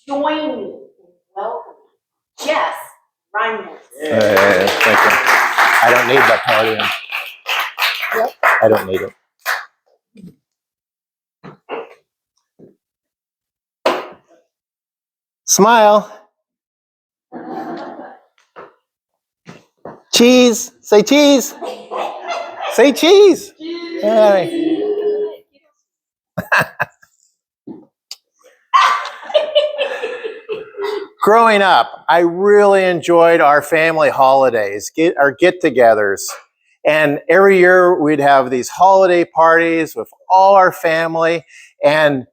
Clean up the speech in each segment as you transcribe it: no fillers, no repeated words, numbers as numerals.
join me in welcoming Jess Reynolds. Thank you. I don't need that podium. Yep. I don't need it. Smile. Cheese. Say cheese. Say cheese. Hey. Growing up, I really enjoyed our family holidays, our get-togethers. And every year we'd have these holiday parties with all our family. And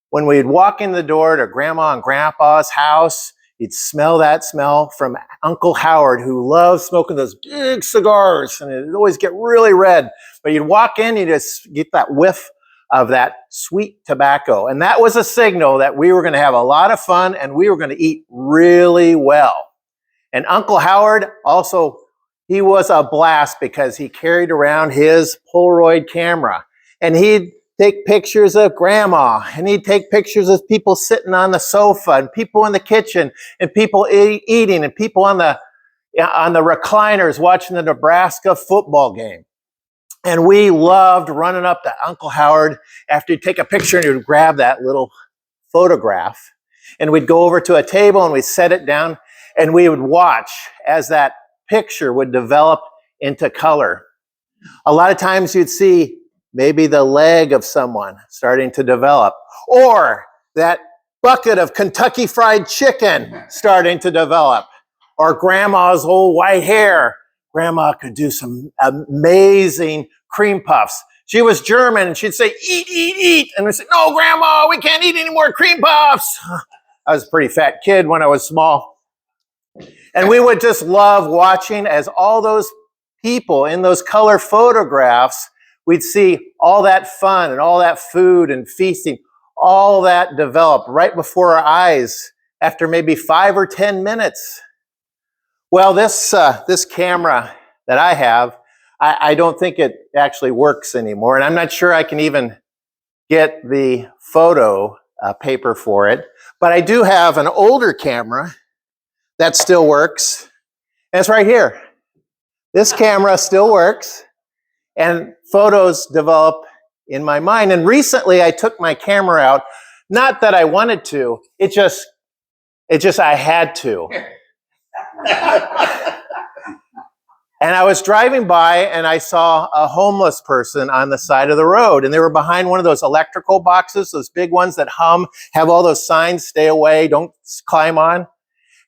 when we'd walk in the door to Grandma and Grandpa's house, you'd smell that smell from Uncle Howard, who loved smoking those big cigars, and it'd always get really red. But you'd walk in, you just get that whiff of that sweet tobacco. And that was a signal that we were going to have a lot of fun and we were going to eat really well. And Uncle Howard also, he was a blast because he carried around his Polaroid camera. And he'd take pictures of Grandma, and he'd take pictures of people sitting on the sofa, and people in the kitchen, and people eating, and people on the recliners watching the Nebraska football game. And we loved running up to Uncle Howard after he'd take a picture, and he'd grab that little photograph, and we'd go over to a table and we'd set it down, and we would watch as that picture would develop into color. A lot of times you'd see maybe the leg of someone starting to develop, or that bucket of Kentucky Fried Chicken starting to develop, or Grandma's old white hair. Grandma could do some amazing cream puffs. She was German, and she'd say, eat, eat, eat. And we'd say, no, Grandma, we can't eat any more cream puffs. I was a pretty fat kid when I was small. And we would just love watching as all those people in those color photographs, we'd see all that fun and all that food and feasting, all that develop right before our eyes after maybe 5 or 10 minutes. Well, this camera that I have, I don't think it actually works anymore, and I'm not sure I can even get the photo paper for it. But I do have an older camera that still works, and it's right here. This camera still works, and photos develop in my mind. And recently I took my camera out, not that I wanted to, it just I had to. And I was driving by and I saw a homeless person on the side of the road, and they were behind one of those electrical boxes, those big ones that hum, have all those signs, stay away, don't climb on.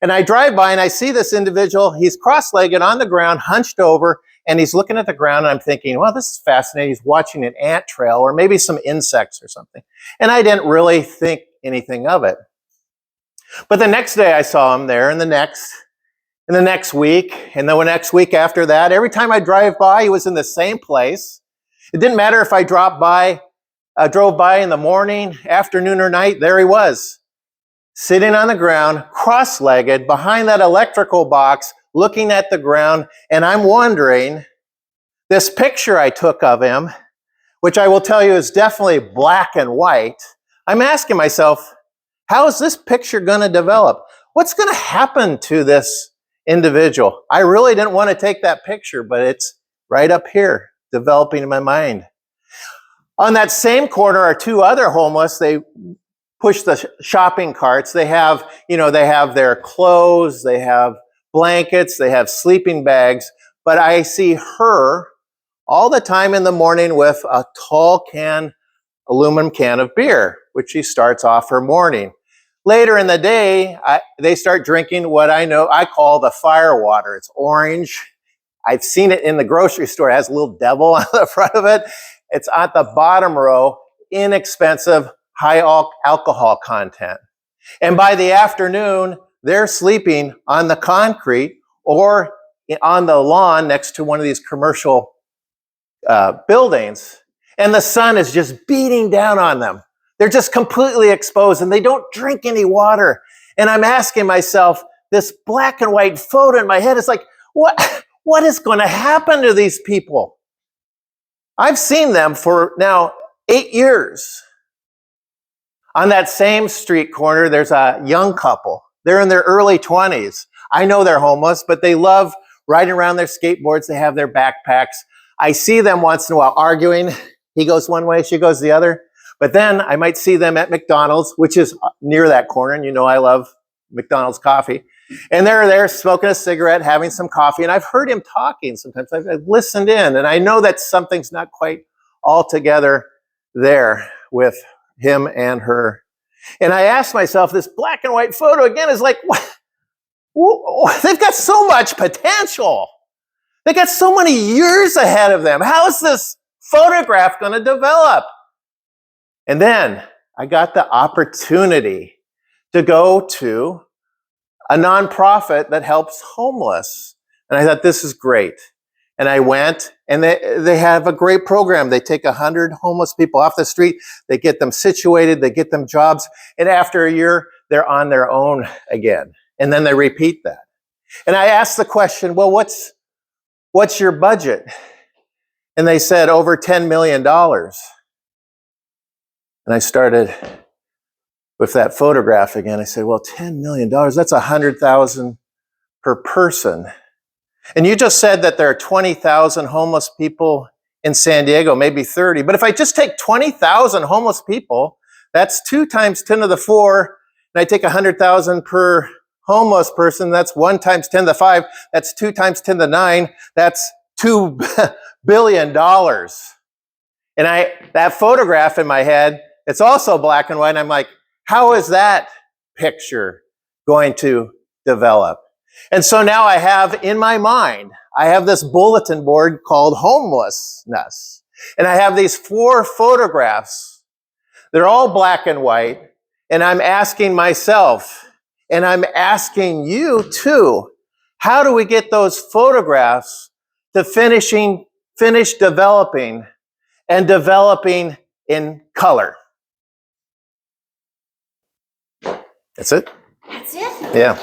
And I drive by and I see this individual, he's cross-legged on the ground, hunched over, and he's looking at the ground, and I'm thinking, well, this is fascinating. He's watching an ant trail or maybe some insects or something. And I didn't really think anything of it. But the next day I saw him there, and the next week, and the next week after that. Every time I drive by, he was in the same place. It didn't matter if I drove by in the morning, afternoon, or night, there he was, sitting on the ground, cross-legged, behind that electrical box, looking at the ground. And I'm wondering, this picture I took of him, which I will tell you is definitely black and white, I'm asking myself, how is this picture going to develop? What's going to happen to this individual? I really didn't want to take that picture, but it's right up here, developing in my mind. On that same corner are two other homeless. They push the shopping carts. They have their clothes, they have blankets, they have sleeping bags, but I see her all the time in the morning with a tall aluminum can of beer, which she starts off her morning. Later in the day, they start drinking what I call the fire water. It's orange. I've seen it in the grocery store. It has a little devil on the front of it. It's at the bottom row, inexpensive, high alcohol content. And by the afternoon, they're sleeping on the concrete or on the lawn next to one of these commercial buildings. And the sun is just beating down on them. They're just completely exposed, and they don't drink any water. And I'm asking myself, this black and white photo in my head is like, what is going to happen to these people? I've seen them for now 8 years. On that same street corner, there's a young couple. They're in their early 20s. I know they're homeless, but they love riding around their skateboards. They have their backpacks. I see them once in a while arguing. He goes one way, she goes the other. But then I might see them at McDonald's, which is near that corner. And you know I love McDonald's coffee. And they're there smoking a cigarette, having some coffee. And I've heard him talking sometimes. I've listened in. And I know that something's not quite all together there with him and her. And I asked myself, this black and white photo again is like, what? They've got so much potential. They got so many years ahead of them. How is this photograph going to develop? And then I got the opportunity to go to a nonprofit that helps homeless. And I thought, this is great. And I went, and they have a great program. They take 100 homeless people off the street. They get them situated. They get them jobs. And after a year, they're on their own again. And then they repeat that. And I asked the question, well, what's your budget? And they said over $10 million. And I started with that photograph again. I said, well, $10 million, that's $100,000 per person. And you just said that there are 20,000 homeless people in San Diego, maybe 30. But if I just take 20,000 homeless people, that's 2 times 10 to the 4, and I take 100,000 per homeless person, that's 1 times 10 to the 5, that's 2 times 10 to the 9, that's $2 billion. And that photograph in my head, it's also black and white, and I'm like, how is that picture going to develop? And so now I have in my mind, I have this bulletin board called homelessness. And I have these 4 photographs. They're all black and white. And I'm asking myself, and I'm asking you too, how do we get those photographs to finish developing and developing in color? That's it? That's it. Yeah.